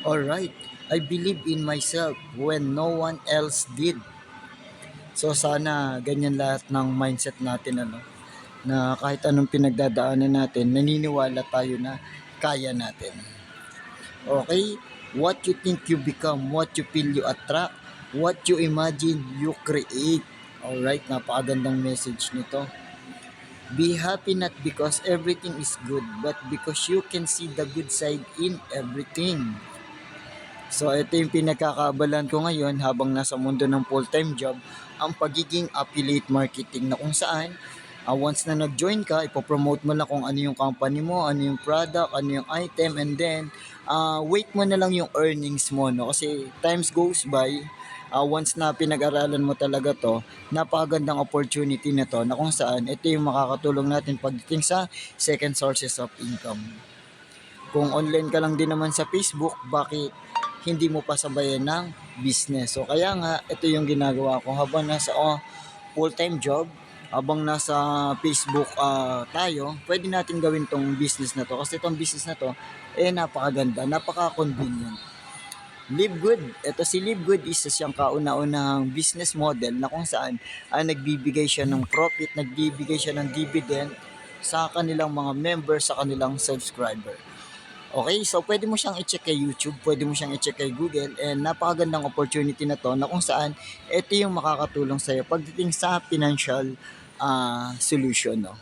Alright, I believe in myself when no one else did. So sana ganyan lahat ng mindset natin na kahit anong pinagdadaanan natin, naniniwala tayo na kaya natin. Okay? What you think you become, what you feel you attract, what you imagine you create. Alright, napakagandang message nito. Be happy not because everything is good, but because you can see the good side in everything. So ito yung pinagkakaabalan ko ngayon habang nasa mundo ng full-time job, ang pagiging affiliate marketing na kung saan once na nag-join ka, ipopromote mo na kung ano yung company mo, ano yung product, ano yung item, and then wait mo na lang yung earnings mo. No? Kasi times goes by, once na pinag-aralan mo talaga to, napakagandang opportunity na to na kung saan ito yung makakatulong natin pagdating sa second sources of income. Kung online ka lang din naman sa Facebook, bakit hindi mo pa sabayan ng business? So kaya nga, ito yung ginagawa ko habang nasa full-time job, habang nasa Facebook tayo, pwede natin gawin tong business na to. Kasi itong business na to, napakaganda, napaka-convenient. Live Good. Ito si Live Good, isa siyang kauna-unahang business model na kung saan nagbibigay siya ng profit, nagbibigay siya ng dividend sa kanilang mga members, sa kanilang subscriber. Okay, so pwede mo siyang i-check kay YouTube, pwede mo siyang i-check kay Google, and napakagandang opportunity na to na kung saan ito yung makakatulong sa'yo pagdating sa financial solution. No?